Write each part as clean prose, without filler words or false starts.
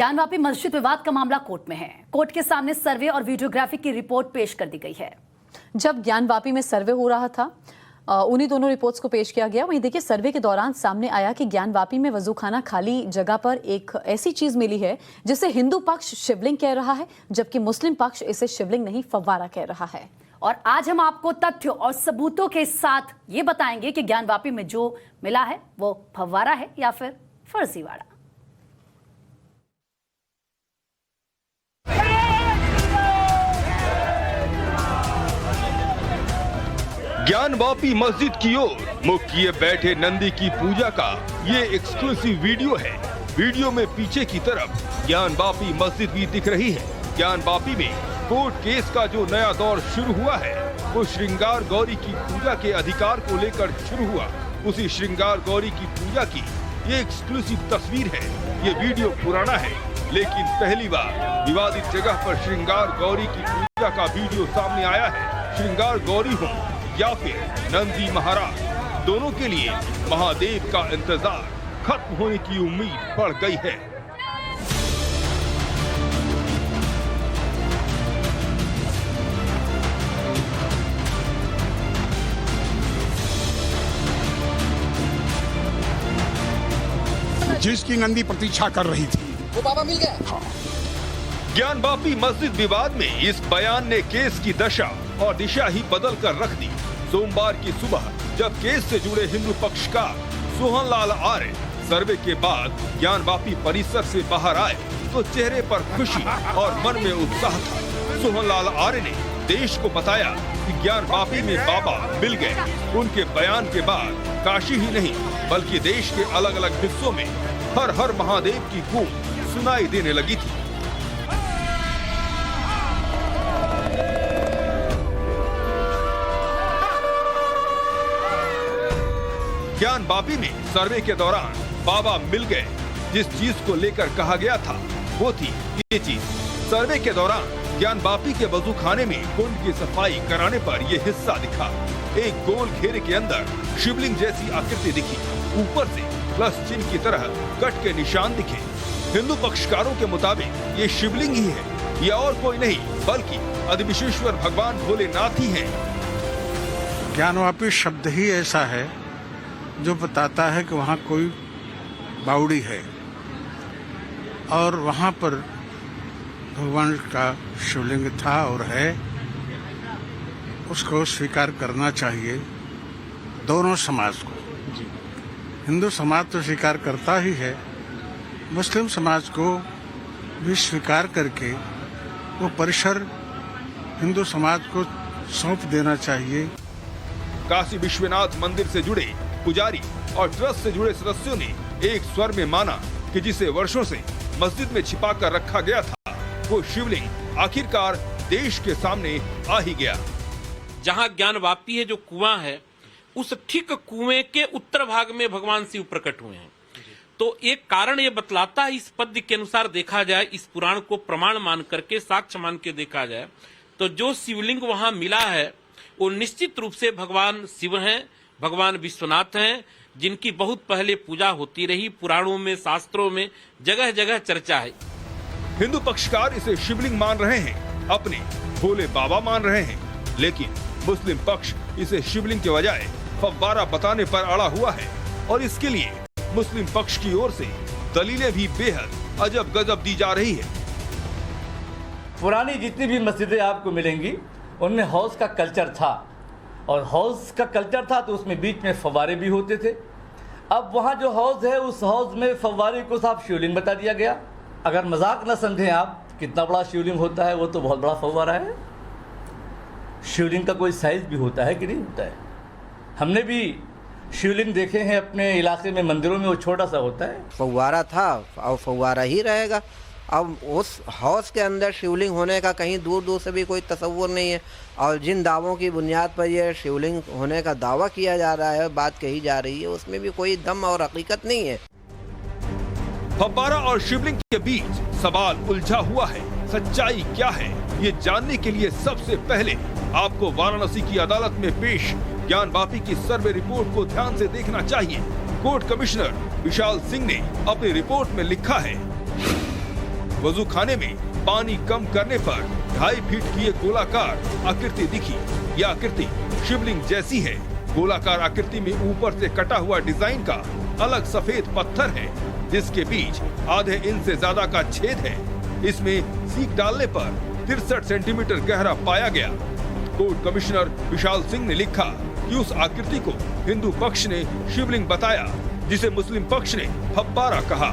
ज्ञानवापी मस्जिद विवाद का मामला कोर्ट में है। कोर्ट के सामने सर्वे और वीडियोग्राफी की रिपोर्ट पेश कर दी गई है। जब ज्ञानवापी में सर्वे हो रहा था उन्हीं दोनों रिपोर्ट्स को पेश किया गया। वहीं देखिए, सर्वे के दौरान सामने आया कि ज्ञानवापी में वजूखाना खाली जगह पर एक ऐसी चीज मिली है जिसे हिंदू पक्ष शिवलिंग कह रहा है, जबकि मुस्लिम पक्ष इसे शिवलिंग नहीं फव्वारा कह रहा है। और आज हम आपको तथ्यों और सबूतों के साथ ये बताएंगे कि ज्ञानवापी में जो मिला है वो फव्वारा है या फिर फर्जीवाड़ा। ज्ञानवापी मस्जिद की ओर मुख किए बैठे नंदी की पूजा का ये एक्सक्लूसिव वीडियो है। वीडियो में पीछे की तरफ ज्ञानवापी मस्जिद भी दिख रही है। ज्ञानवापी में कोर्ट केस का जो नया दौर शुरू हुआ है वो श्रृंगार गौरी की पूजा के अधिकार को लेकर शुरू हुआ। उसी श्रृंगार गौरी की पूजा की ये एक्सक्लूसिव तस्वीर है। ये वीडियो पुराना है, लेकिन पहली बार विवादित जगह पर श्रृंगार गौरी की पूजा का वीडियो सामने आया है। श्रृंगार गौरी हो या फिर नंदी महाराज, दोनों के लिए महादेव का इंतजार खत्म होने की उम्मीद बढ़ गई है। जिसकी नंदी प्रतीक्षा कर रही थी वो बाबा मिल गया। हाँ। ज्ञानवापी मस्जिद विवाद में इस बयान ने केस की दशा और दिशा ही बदल कर रख दी। सोमवार की सुबह जब केस से जुड़े हिंदू पक्षकार सोहनलाल आर्य सर्वे के बाद ज्ञानवापी परिसर से बाहर आए तो चेहरे पर खुशी और मन में उत्साह था। सोहनलाल आर्य ने देश को बताया कि ज्ञानवापी में बाबा मिल गए। उनके बयान के बाद काशी ही नहीं बल्कि देश के अलग अलग हिस्सों में हर हर महादेव की गूंज सुनाई देने लगी थी। ज्ञानवापी में सर्वे के दौरान बाबा मिल गए। जिस चीज को लेकर कहा गया था वो थी ये चीज। सर्वे के दौरान ज्ञानवापी के वजूखाने में कुंड की सफाई कराने पर ये हिस्सा दिखा। एक गोल घेरे के अंदर शिवलिंग जैसी आकृति दिखी। ऊपर से प्लस चिन्ह की तरह कट के निशान दिखे। हिंदू पक्षकारों के मुताबिक ये शिवलिंग ही है, या और कोई नहीं बल्कि अधिविश्वेश्वर भगवान भोलेनाथ ही है। ज्ञानवापी शब्द ही ऐसा है जो बताता है कि वहाँ कोई बावड़ी है और वहाँ पर भगवान का शिवलिंग था और है। उसको स्वीकार करना चाहिए दोनों समाज को। हिंदू समाज तो स्वीकार करता ही है, मुस्लिम समाज को भी स्वीकार करके वो परिसर हिंदू समाज को सौंप देना चाहिए। काशी विश्वनाथ मंदिर से जुड़े पुजारी और ट्रस्ट से जुड़े सदस्यों ने एक स्वर में माना कि जिसे वर्षों से मस्जिद में छिपा कर रखा गया था वो शिवलिंग आखिरकार देश के सामने आ ही गया। जहां ज्ञानवापी है, जो कुआं है, उस ठीक कुएं के उत्तर भाग में भगवान शिव प्रकट हुए हैं। तो एक कारण ये बतलाता है, इस पद्य के अनुसार देखा जाए, इस पुराण को प्रमाण मान करके, साक्ष्य मान के देखा जाए, तो जो शिवलिंग वहां मिला है वो निश्चित रूप से भगवान शिव हैं, भगवान विश्वनाथ हैं, जिनकी बहुत पहले पूजा होती रही। पुराणों में, शास्त्रों में जगह जगह चर्चा है। हिंदू पक्षकार इसे शिवलिंग मान रहे हैं, अपने भोले बाबा मान रहे हैं, लेकिन मुस्लिम पक्ष इसे शिवलिंग के बजाय फव्वारा बताने पर अड़ा हुआ है। और इसके लिए मुस्लिम पक्ष की ओर से दलीलें भी बेहद अजब गजब दी जा रही है। पुरानी जितनी भी मस्जिदें आपको मिलेंगी उनमें हौज का कल्चर था, और हौज का कल्चर था तो उसमें बीच में फव्वारे भी होते थे। अब वहाँ जो हौज है उस हौज में फव्वारे को साफ शिवलिंग बता दिया गया। अगर मजाक न समझें आप, कितना बड़ा शिवलिंग होता है, वो तो बहुत बड़ा फव्वारा है। शिवलिंग का कोई साइज भी होता है कि नहीं होता है? हमने भी शिवलिंग देखे हैं अपने इलाके में, मंदिरों में, वो छोटा सा होता है। फव्वारा था और फव्वारा ही रहेगा। अब उस हौज के अंदर शिवलिंग होने का कहीं दूर दूर से भी कोई तस्वुर नहीं है। और जिन दावों की बुनियाद पर यह शिवलिंग होने का दावा किया जा रहा है, बात कही जा रही है, उसमें भी कोई दम और हकीकत नहीं है। फव्वारा और शिवलिंग के बीच सवाल उलझा हुआ है। सच्चाई क्या है, ये जानने के लिए सबसे पहले आपको वाराणसी की अदालत में पेश ज्ञानवापी की सर्वे रिपोर्ट को ध्यान से देखना चाहिए। कोर्ट कमिश्नर विशाल सिंह ने अपनी रिपोर्ट में लिखा है, वजू खाने में पानी कम करने पर 2.5 फीट की एक गोलाकार आकृति दिखी। यह आकृति शिवलिंग जैसी है। गोलाकार आकृति में ऊपर से कटा हुआ डिजाइन का अलग सफेद पत्थर है, जिसके बीच आधे इंच से ज्यादा का छेद है। इसमें सीक डालने पर 63 सेंटीमीटर गहरा पाया गया। कोर्ट कमिश्नर विशाल सिंह ने लिखा कि उस आकृति को हिंदू पक्ष ने शिवलिंग बताया, जिसे मुस्लिम पक्ष ने फव्वारा कहा।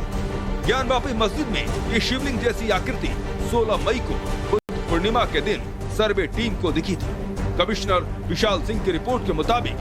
ज्ञानवापी मस्जिद में ये शिवलिंग जैसी आकृति 16 मई को बुद्ध पूर्णिमा के दिन सर्वे टीम को दिखी थी। कमिश्नर विशाल सिंह की रिपोर्ट के मुताबिक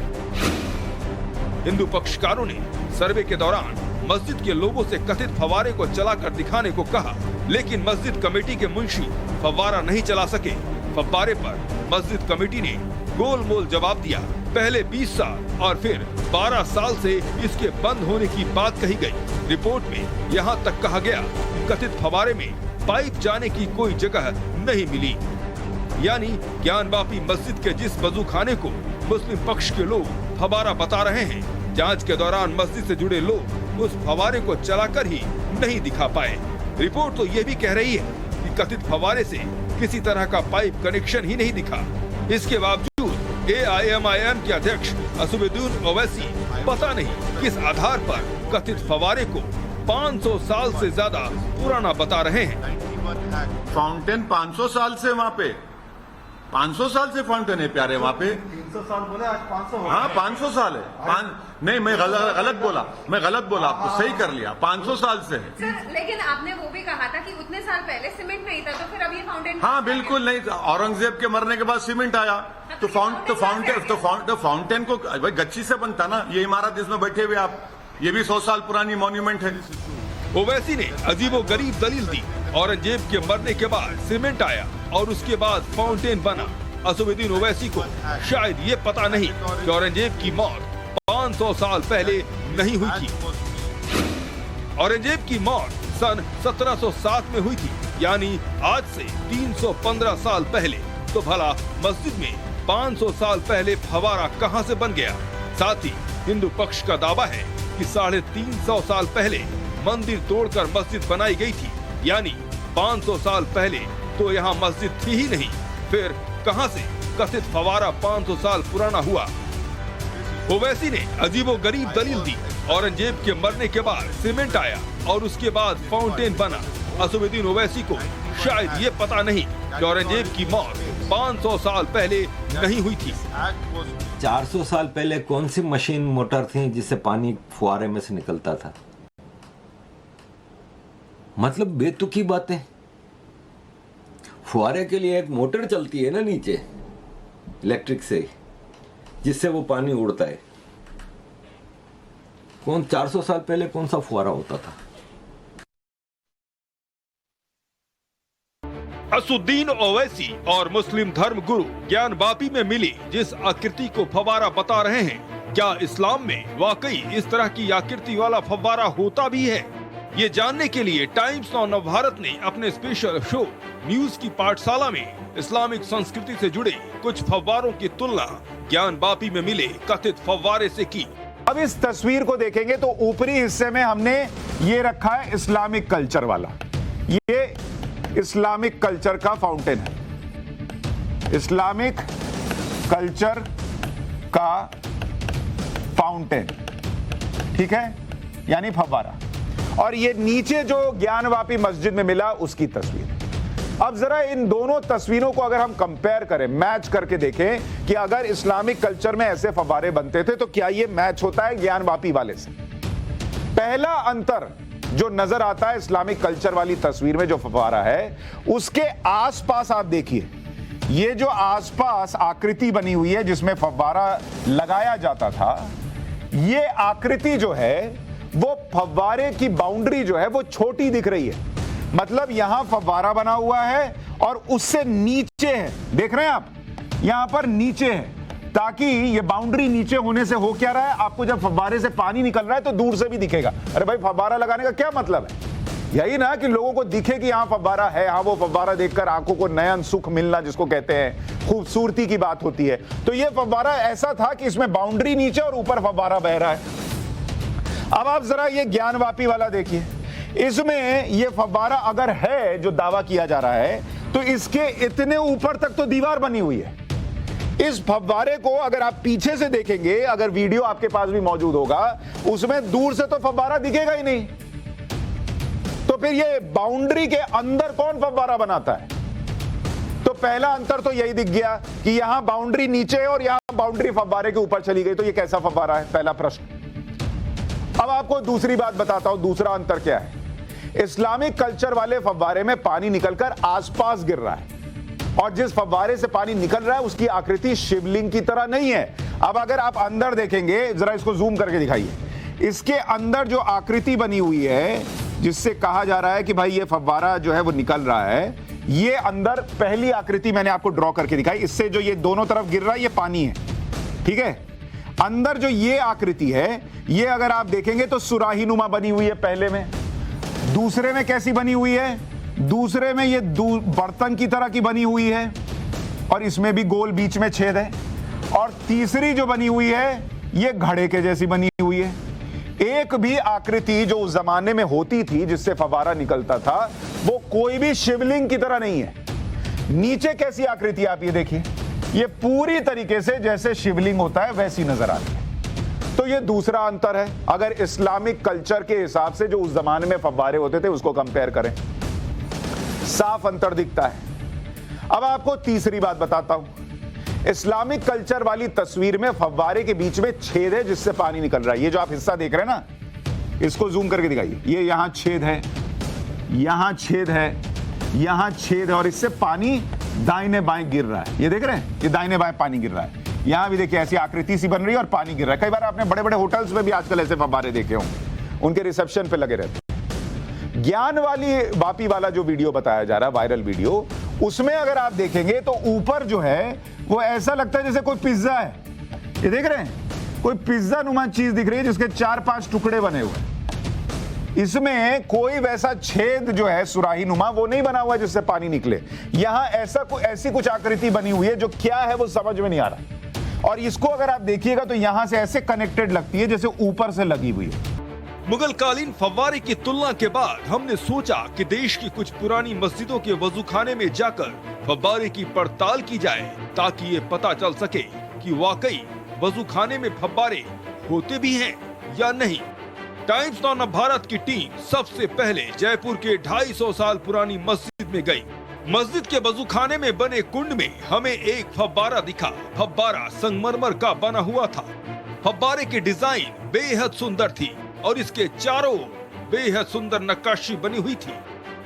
हिंदू पक्षकारों ने सर्वे के दौरान मस्जिद के लोगों से कथित फव्वारे को चलाकर दिखाने को कहा, लेकिन मस्जिद कमेटी के मुंशी फव्वारा नहीं चला सके। फव्वारे पर मस्जिद कमेटी ने गोलमोल जवाब दिया। पहले 20 साल और फिर 12 साल से इसके बंद होने की बात कही गई। रिपोर्ट में यहाँ तक कहा गया कि कथित फव्वारे में पाइप जाने की कोई जगह नहीं मिली। यानी ज्ञानवापी मस्जिद के जिस वजू खाने को मुस्लिम पक्ष के लोग फव्वारा बता रहे हैं, जांच के दौरान मस्जिद से जुड़े लोग उस फव्वारे को चलाकर ही नहीं दिखा पाए। रिपोर्ट तो ये भी कह रही है कि कथित फव्वारे से किसी तरह का पाइप कनेक्शन ही नहीं दिखा। इसके बावजूद AIMIM के अध्यक्ष असदुद्दीन ओवैसी पता नहीं किस आधार पर कथित फव्वारे को 500 साल से ज्यादा पुराना बता रहे हैं। फाउंटेन 500 साल से वहाँ पे 500 साल से फाउंटेन है प्यारे वहाँ पे। 300 साल बोले, आज 500 हो। हाँ 500 साल है। नहीं मैं गलत बोला आपको सही कर लिया। 500 साल से है सर, लेकिन आपने वो भी कहा था कि उतने साल पहले सीमेंट नहीं था, तो फिर अब ये फाउंटेन। हाँ बिल्कुल नहीं, औरंगजेब के मरने के बाद सीमेंट आया तो फाउंटेन को भाई गच्ची से बनता ना। ये इमारत जिसमें बैठे हुए आप, ये भी 100 साल पुरानी मॉन्यूमेंट है। ओवैसी ने अजीबोगरीब दलील दी। औरंगजेब के मरने के बाद सीमेंट आया और उसके बाद फाउंटेन बना। असदुद्दीन ओवैसी को शायद ये पता नहीं कि औरंगजेब की मौत 500 साल पहले नहीं हुई थी। औरंगजेब की मौत सन 1707 में हुई थी, यानी आज से 315 साल पहले। तो भला मस्जिद में 500 साल पहले फव्वारा कहां से बन गया? साथ ही हिंदू पक्ष का दावा है कि 350 साल पहले मंदिर तोड़कर मस्जिद बनाई गई थी, यानी 500 साल पहले तो यहाँ मस्जिद थी ही नहीं। फिर कहां से कथित फव्वारा 500 साल पुराना हुआ? ओवैसी ने अजीबोगरीब दलील दी। औरंगजेब के मरने के बाद सीमेंट आया और उसके बाद फाउंटेन बना। असदुद्दीन ओवैसी को शायद ये पता नहीं कि औरंगजेब की मौत 500 साल पहले नहीं हुई थी। 400 साल पहले कौन सी मशीन मोटर थी जिससे पानी फुहारे में से निकलता था? मतलब बेतुकी बातें। फुहारे के लिए एक मोटर चलती है ना नीचे इलेक्ट्रिक से, जिससे वो पानी उड़ता है। 400 साल पहले कौन सा फुहारा होता था? असदुद्दीन ओवैसी और मुस्लिम धर्म गुरु ज्ञानवापी में मिली जिस आकृति को फव्वारा बता रहे हैं, क्या इस्लाम में वाकई इस तरह की आकृति वाला फव्वारा होता भी है? ये जानने के लिए टाइम्स नाउ नवभारत ने अपने स्पेशल शो न्यूज की पाठशाला में इस्लामिक संस्कृति से जुड़े कुछ फव्वारों की तुलना ज्ञानवापी में मिले कथित फव्वारे से की। अब इस तस्वीर को देखेंगे तो ऊपरी हिस्से में हमने ये रखा है इस्लामिक कल्चर वाला। ये इस्लामिक कल्चर का फाउंटेन है, इस्लामिक कल्चर का फाउंटेन, ठीक है, यानी फव्वारा। और ये नीचे जो ज्ञानवापी मस्जिद में मिला उसकी तस्वीर। अब जरा इन दोनों तस्वीरों को अगर हम कंपेयर करें, मैच करके देखें कि अगर इस्लामिक कल्चर में ऐसे फव्वारे बनते थे तो क्या ये मैच होता है ज्ञानवापी वाले से? पहला अंतर जो नजर आता है इस्लामिक कल्चर वाली तस्वीर में जो फव्वारा है, उसके आसपास आप देखिए, ये जो आसपास आकृति बनी हुई है जिसमें फव्वारा लगाया जाता था, ये आकृति जो है वो फव्वारे की बाउंड्री जो है वो छोटी दिख रही है। मतलब यहां फव्वारा बना हुआ है और उससे नीचे है, देख रहे हैं आप, यहां पर नीचे है, ताकि ये बाउंड्री नीचे होने से हो क्या रहा है, आपको जब फव्वारे से पानी निकल रहा है तो दूर से भी दिखेगा। अरे भाई फव्वारा लगाने का क्या मतलब है? यही ना कि लोगों को दिखे कि यहां फव्वारा है। हाँ, वो फव्वारा देखकर आंखों को नयन सुख मिलना जिसको कहते हैं, खूबसूरती की बात होती है। तो ये फव्वारा ऐसा था कि इसमें बाउंड्री नीचे और ऊपर फव्वारा बह रहा है। अब आप जरा ये ज्ञानवापी वाला देखिए, इसमें ये फव्वारा अगर है जो दावा किया जा रहा है तो इसके इतने ऊपर तक तो दीवार बनी हुई है। इस फव्वारे को अगर आप पीछे से देखेंगे, अगर वीडियो आपके पास भी मौजूद होगा, उसमें दूर से तो फव्वारा दिखेगा ही नहीं। तो फिर ये बाउंड्री के अंदर कौन फव्वारा बनाता है? तो पहला अंतर तो यही दिख गया कि यहां बाउंड्री नीचे है और यहां बाउंड्री फव्वारे के ऊपर चली गई, तो ये कैसा फव्वारा है? पहला प्रश्न। अब आपको दूसरी बात बताता हूं, दूसरा अंतर क्या है। इस्लामिक कल्चर वाले फव्वारे में पानी निकलकर आसपास गिर रहा है और जिस फव्वारे से पानी निकल रहा है उसकी आकृति शिवलिंग की तरह नहीं है। अब अगर आप अंदर देखेंगे, जरा इसको जूम करके दिखाइए, इसके अंदर जो आकृति बनी हुई है जिससे कहा जा रहा है कि भाई ये फव्वारा जो है वो निकल रहा है, ये अंदर पहली आकृति मैंने आपको ड्रॉ करके दिखाई। इससे जो ये दोनों तरफ गिर रहा है ये पानी है, ठीक है। अंदर जो ये आकृति है ये अगर आप देखेंगे तो सुराही नुमा बनी हुई है पहले में। दूसरे में कैसी बनी हुई है? दूसरे में ये बर्तन की तरह की बनी हुई है और इसमें भी गोल बीच में छेद है। और तीसरी जो बनी हुई है ये घड़े के जैसी बनी हुई है। एक भी आकृति जो उस जमाने में होती थी जिससे फव्वारा निकलता था वो कोई भी शिवलिंग की तरह नहीं है। नीचे कैसी आकृति आप ये देखिए, ये पूरी तरीके से जैसे शिवलिंग होता है वैसी नजर आती है। तो ये दूसरा अंतर है अगर इस्लामिक कल्चर के हिसाब से जो उस जमाने में फव्वारे होते थे उसको कंपेयर करें, साफ अंतर दिखता है। अब आपको तीसरी बात बताता हूं। इस्लामिक कल्चर वाली तस्वीर में फव्वारे के बीच में छेद है जिससे पानी निकल रहा है। ये जो आप हिस्सा देख रहे हैं ना, इसको जूम करके दिखाइए। ये यहां छेद है, यहां छेद है, यहां छेद है और इससे पानी दाहिने बाएं गिर रहा है। ये देख रहे हैं, ये दाहिने बाएं पानी गिर रहा है। यहां भी देखिए ऐसी आकृति सी बन रही है और पानी गिर रहा है। कई बार आपने बड़े बड़े होटल्स में भी आजकल ऐसे फव्वारे देखे होंगे, उनके रिसेप्शन पे लगे रहते हैं। ज्ञान वापी वाला जो वीडियो बताया जा रहा है, वायरल वीडियो, उसमें अगर आप देखेंगे तो ऊपर जो है वो ऐसा लगता है जैसे कोई पिज्जा है। ये देख रहे हैं, कोई पिज्जा नुमा चीज दिख रही है जिसके 4-5 टुकड़े बने हुए हैं। इसमें कोई वैसा छेद जो है सुराही नुमा वो नहीं बना हुआ है जिससे पानी निकले। यहां ऐसी कुछ आकृति बनी हुई है जो क्या है वो समझ में नहीं आ रहा। और इसको अगर आप देखिएगा तो यहां से ऐसे कनेक्टेड लगती है जैसे ऊपर से लगी हुई है। मुगल कालीन फव्वारे की तुलना के बाद हमने सोचा कि देश की कुछ पुरानी मस्जिदों के वजूखाने में जाकर फव्वारे की पड़ताल की जाए ताकि ये पता चल सके कि वाकई वजूखाने में फव्वारे होते भी हैं या नहीं। टाइम्स ऑन भारत की टीम सबसे पहले जयपुर के 250 साल पुरानी मस्जिद में गई। मस्जिद के वजूखाने में बने कुंड में हमें एक फव्वारा दिखा। फव्वारा संगमरमर का बना हुआ था। फव्वारे की डिजाइन बेहद सुंदर थी और इसके चारों बेहद सुंदर नक्काशी बनी हुई थी।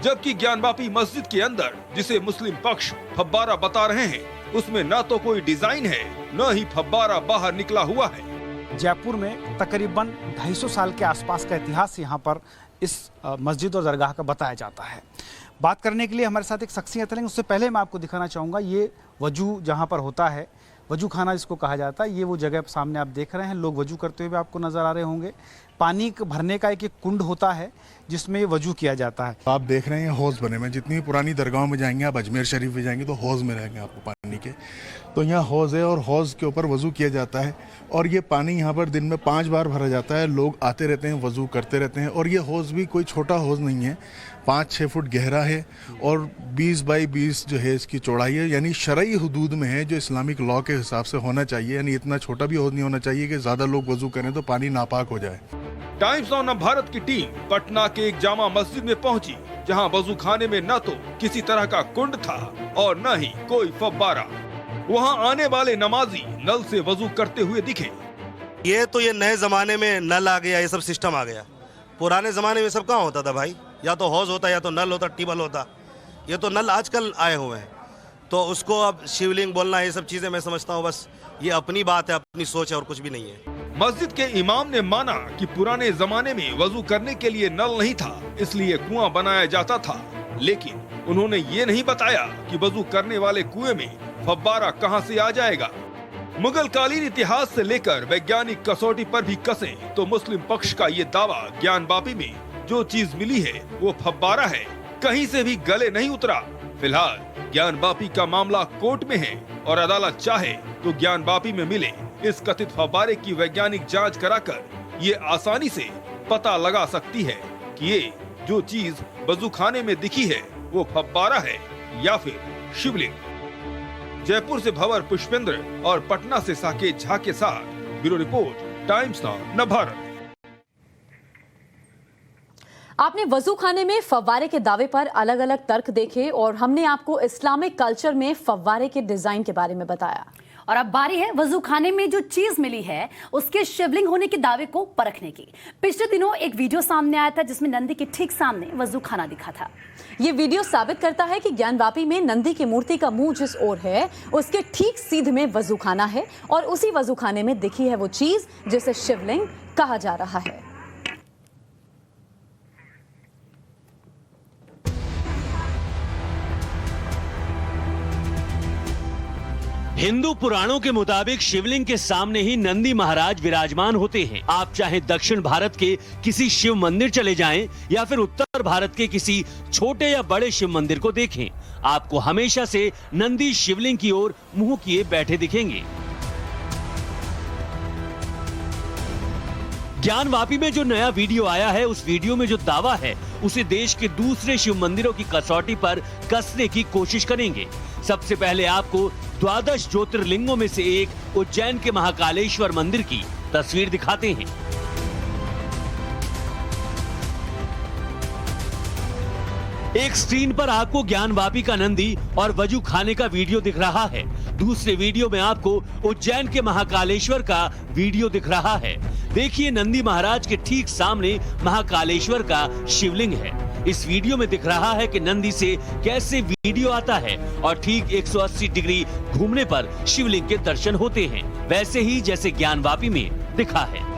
जबकि ज्ञानवापी मस्जिद के अंदर जिसे मुस्लिम पक्ष फव्वारा बता रहे हैं उसमें न तो कोई डिजाइन है न ही फव्वारा बाहर निकला हुआ है। जयपुर में तकरीबन 250 साल के आसपास का इतिहास यहाँ पर इस मस्जिद और दरगाह का बताया जाता है। बात करने के लिए हमारे साथ एक शख्सियत रहेंगे। उससे पहले मैं आपको दिखाना चाहूँगा ये वजू जहाँ पर होता है, वजू खाना जिसको कहा जाता है, ये वो जगह सामने आप देख रहे हैं। लोग वजू करते हुए भी आपको नजर आ रहे होंगे। पानी भरने का एक कुंड होता है जिसमें ये वजू किया जाता है। आप देख रहे हैं हौज बने में, जितनी पुरानी दरगाहों में जाएंगे आप, अजमेर शरीफ में जाएंगे तो हौज में रहेंगे आपको पानी के। तो यहाँ हौज है और हौज के ऊपर वजू किया जाता है और ये पानी यहाँ पर दिन में 5 बार भरा जाता है। लोग आते रहते हैं, वजू करते रहते हैं। और ये हौज भी कोई छोटा हौज नहीं है, 5-6 फुट गहरा है और 20 बाई 20 जो है इसकी चौड़ाई है। यानी शरई हुदूद में है जो इस्लामिक लॉ के हिसाब से होना चाहिए। यानी इतना छोटा भी हौज नहीं होना चाहिए कि ज्यादा लोग वजू करें तो पानी नापाक हो जाए। टाइम्स ऑन भारत की टीम पटना के एक जामा मस्जिद में पहुंची जहां वजू खाने में न तो किसी तरह का कुंड था और न ही कोई फव्वारा। वहां आने वाले नमाजी नल से वजू करते हुए दिखे। ये तो ये नए जमाने में नल आ गया, ये सब सिस्टम आ गया। पुराने जमाने में सब कहाँ होता था भाई? या तो हौज होता, या तो नल होता, ट्यूबवेल होता। ये तो नल आजकल आए हुए हैं, तो उसको अब शिवलिंग बोलना, ये सब चीजें मैं समझता हूँ बस ये अपनी बात है, अपनी सोच है और कुछ भी नहीं है। मस्जिद के इमाम ने माना कि पुराने जमाने में वजू करने के लिए नल नहीं था, इसलिए कुआं बनाया जाता था। लेकिन उन्होंने ये नहीं बताया कि वजू करने वाले कुएं में फव्वारा कहां से आ जाएगा। मुगल कालीन इतिहास से लेकर वैज्ञानिक कसौटी पर भी कसे तो मुस्लिम पक्ष का ये दावा ज्ञानवापी में जो चीज मिली है वो फव्वारा है, कहीं से भी गले नहीं उतरा। फिलहाल ज्ञानवापी का मामला कोर्ट में है और अदालत चाहे तो ज्ञानवापी में मिले इस कथित फव्वारे की वैज्ञानिक जांच कराकर ये आसानी से पता लगा सकती है कि ये जो चीज वजूखाने में दिखी है वो फव्वारा है या फिर शिवलिंग। जयपुर से भंवर पुष्पेंद्र और पटना से साकेत झा के साथ bureau report, times now Navbharat. आपने वजू खाने में फव्वारे के दावे पर अलग अलग तर्क देखे और हमने आपको इस्लामिक कल्चर में फव्वारे के डिजाइन के बारे में बताया। और अब बारी है वजू खाने में जो चीज मिली है उसके शिवलिंग होने के दावे को परखने की। पिछले दिनों एक वीडियो सामने आया था जिसमें नंदी के ठीक सामने वजू खाना दिखा था। ये वीडियो साबित करता है कि ज्ञानवापी में नंदी की मूर्ति का मुंह जिस ओर है उसके ठीक सीध में वजू खाना है और उसी वजू खाने में दिखी है वो चीज जिसे शिवलिंग कहा जा रहा है। हिंदू पुराणों के मुताबिक शिवलिंग के सामने ही नंदी महाराज विराजमान होते हैं। आप चाहे दक्षिण भारत के किसी शिव मंदिर चले जाएं या फिर उत्तर भारत के किसी छोटे या बड़े शिव मंदिर को देखें, आपको हमेशा से नंदी शिवलिंग की ओर मुंह किए बैठे दिखेंगे। ज्ञानवापी में जो नया वीडियो आया है उस वीडियो में जो दावा है उसे देश के दूसरे शिव मंदिरों की कसौटी पर कसने की कोशिश करेंगे। सबसे पहले आपको 12 ज्योतिर्लिंगों में से एक उज्जैन के महाकालेश्वर मंदिर की तस्वीर दिखाते हैं। एक स्क्रीन पर आपको ज्ञानवापी का नंदी और वजू खाने का वीडियो दिख रहा है। दूसरे वीडियो में आपको उज्जैन के महाकालेश्वर का वीडियो दिख रहा है। देखिए, नंदी महाराज के ठीक सामने महाकालेश्वर का शिवलिंग है। इस वीडियो में दिख रहा है कि नंदी से कैसे वीडियो आता है और ठीक 180 डिग्री घूमने पर शिवलिंग के दर्शन होते हैं, वैसे ही जैसे ज्ञानवापी में दिखा है।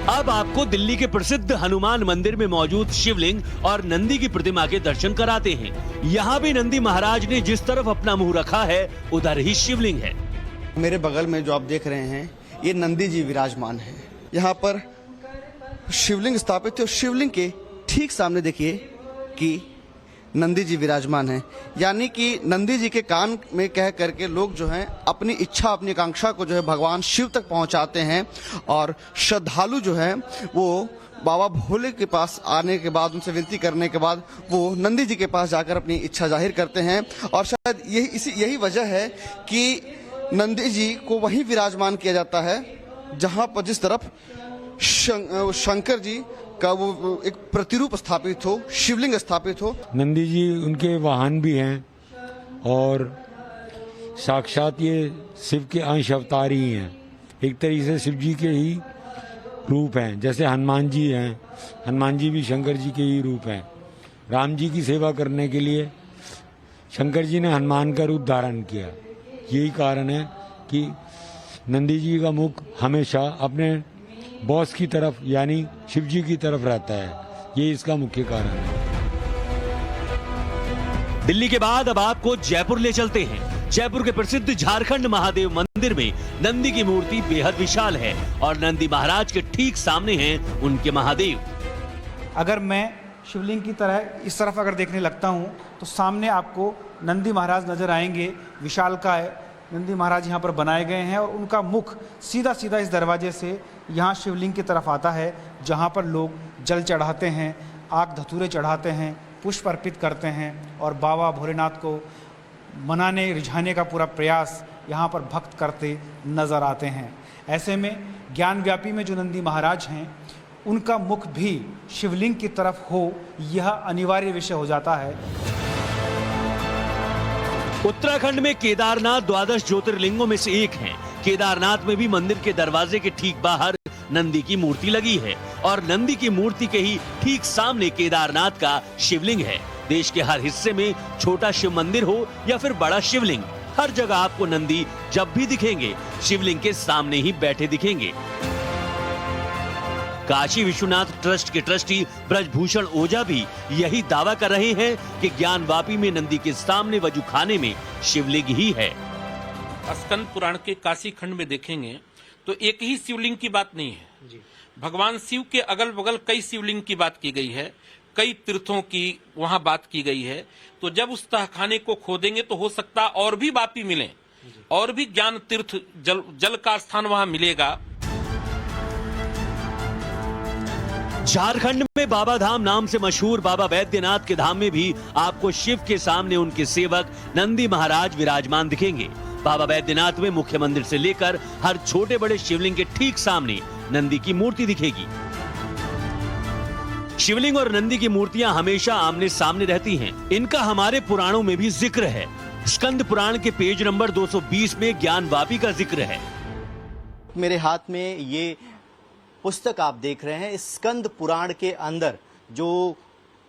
अब आपको दिल्ली के प्रसिद्ध हनुमान मंदिर में मौजूद शिवलिंग और नंदी की प्रतिमा के दर्शन कराते हैं। यहाँ भी नंदी महाराज ने जिस तरफ अपना मुंह रखा है उधर ही शिवलिंग है। मेरे बगल में जो आप देख रहे हैं ये नंदी जी विराजमान है। यहाँ पर शिवलिंग स्थापित है और शिवलिंग के ठीक सामने देखिए कि नंदी जी विराजमान है। यानी कि नंदी जी के कान में कह करके लोग जो हैं अपनी इच्छा, अपनी आकांक्षा को जो है भगवान शिव तक पहुंचाते हैं और श्रद्धालु जो है वो बाबा भोले के पास आने के बाद, उनसे विनती करने के बाद वो नंदी जी के पास जाकर अपनी इच्छा जाहिर करते हैं। और शायद यही वजह है कि नंदी जी को वहीं विराजमान किया जाता है जहां पर जिस तरफ शंकर जी का वो एक प्रतिरूप स्थापित हो, शिवलिंग स्थापित हो। नंदी जी उनके वाहन भी हैं और साक्षात ये शिव के अंश अवतार ही हैं। एक तरीके से शिव जी के ही रूप हैं। जैसे हनुमान जी हैं, हनुमान जी भी शंकर जी के ही रूप हैं। राम जी की सेवा करने के लिए शंकर जी ने हनुमान का रूप धारण किया। यही कारण है कि नंदी जी का मुख हमेशा अपने बॉस की तरफ यानी शिव जी की तरफ रहता है। ये इसका मुख्य कारण है। दिल्ली के बाद अब आपको जयपुर ले चलते हैं। जयपुर के प्रसिद्ध झारखंड महादेव मंदिर में नंदी की मूर्ति बेहद विशाल है और नंदी महाराज के ठीक सामने हैं उनके महादेव। अगर मैं शिवलिंग की तरह इस तरफ अगर देखने लगता हूं तो सामने आपको नंदी महाराज नजर आएंगे। विशालकाय नंदी महाराज यहाँ पर बनाए गए हैं और उनका मुख सीधा सीधा इस दरवाजे से यहाँ शिवलिंग की तरफ आता है, जहाँ पर लोग जल चढ़ाते हैं, आग धतूरे चढ़ाते हैं, पुष्प अर्पित करते हैं और बाबा भोलेनाथ को मनाने रिझाने का पूरा प्रयास यहाँ पर भक्त करते नजर आते हैं। ऐसे में ज्ञानव्यापी में जो नंदी महाराज हैं उनका मुख भी शिवलिंग की तरफ हो, यह अनिवार्य विषय हो जाता है। उत्तराखंड में केदारनाथ 12 ज्योतिर्लिंगों में से एक है। केदारनाथ में भी मंदिर के दरवाजे के ठीक बाहर नंदी की मूर्ति लगी है और नंदी की मूर्ति के ही ठीक सामने केदारनाथ का शिवलिंग है। देश के हर हिस्से में छोटा शिव मंदिर हो या फिर बड़ा शिवलिंग, हर जगह आपको नंदी जब भी दिखेंगे शिवलिंग के सामने ही बैठे दिखेंगे। काशी विश्वनाथ ट्रस्ट के ट्रस्टी ब्रजभूषण ओझा भी यही दावा कर रहे हैं कि ज्ञानवापी में नंदी के सामने वजू खाने में शिवलिंग ही है। स्कंद पुराण के काशी खंड में देखेंगे तो एक ही शिवलिंग की बात नहीं है। भगवान शिव के अगल बगल कई शिवलिंग की बात की गई है, कई तीर्थों की वहां बात की गई है। तो जब उस तहखाने को खोदेंगे तो हो सकता और भी वापी मिले और भी ज्ञान तीर्थ जल का स्थान वहां मिलेगा। झारखंड में बाबा धाम नाम से मशहूर बाबा बैद्यनाथ के धाम में भी आपको शिव के सामने उनके सेवक नंदी महाराज विराजमान दिखेंगे। बाबा बैद्यनाथ में मुख्य मंदिर से लेकर हर छोटे बड़े शिवलिंग के ठीक सामने नंदी की मूर्ति दिखेगी। शिवलिंग और नंदी की मूर्तियां हमेशा आमने सामने रहती हैं। इनका हमारे पुराणों में भी जिक्र है। स्कंद पुराण के पेज नंबर 220 में ज्ञानवापी का जिक्र है। मेरे हाथ में ये पुस्तक आप देख रहे हैं। स्कंद पुराण के अंदर जो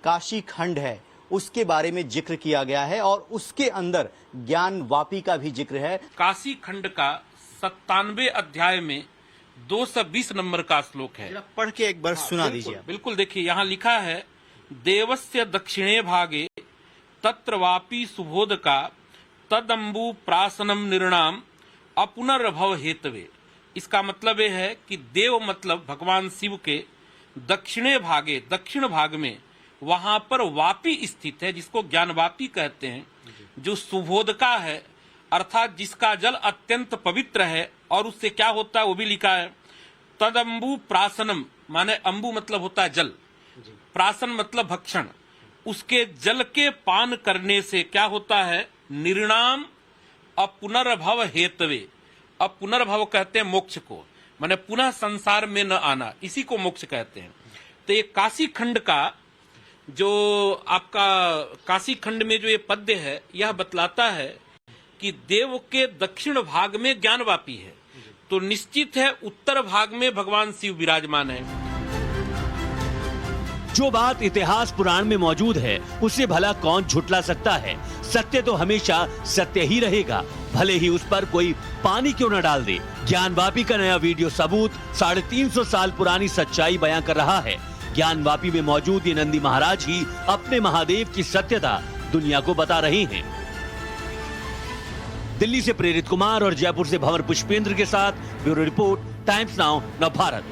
काशी खंड है उसके बारे में जिक्र किया गया है और उसके अंदर ज्ञानवापी का भी जिक्र है। काशी खंड का 97 अध्याय में 220 नंबर का श्लोक है। पढ़ के एक बार सुना दीजिए। बिल्कुल देखिए, यहाँ लिखा है देवस्य दक्षिणे भागे तत्र वापी सुबोधका तदम्बु प्रासनम निर्णाम अपुनर्भव हेतवे। इसका मतलब यह है कि देव मतलब भगवान शिव के दक्षिणे भागे, दक्षिण भाग में वहां पर वापी स्थित है, जिसको ज्ञानवापी कहते हैं, जो सुबोधका है, अर्थात जिसका जल अत्यंत पवित्र है। और उससे क्या होता है वो भी लिखा है। तदम्बु प्रासनम माने अम्बु मतलब होता है जल, प्रासन मतलब भक्षण। उसके जल के पान करने से क्या होता है, निर्णाम अपुनर्भव हेतवे। अब पुनर्भव कहते हैं मोक्ष को, माने पुनः संसार में न आना, इसी को मोक्ष कहते हैं। तो ये काशी खंड का जो आपका काशी खंड में जो ये पद्य है, यह बतलाता है कि देव के दक्षिण भाग में ज्ञानवापी है, तो निश्चित है उत्तर भाग में भगवान शिव विराजमान है। जो बात इतिहास पुराण में मौजूद है उसे भला कौन झुटला सकता है। सत्य तो हमेशा सत्य ही रहेगा, भले ही उस पर कोई पानी क्यों न डाल दे। ज्ञानवापी का नया वीडियो सबूत 350 साल पुरानी सच्चाई बयां कर रहा है। ज्ञानवापी में मौजूद ये नंदी महाराज ही अपने महादेव की सत्यता दुनिया को बता रहे हैं। दिल्ली से प्रेरित कुमार और जयपुर से भंवर पुष्पेंद्र के साथ bureau report, times now Navbharat.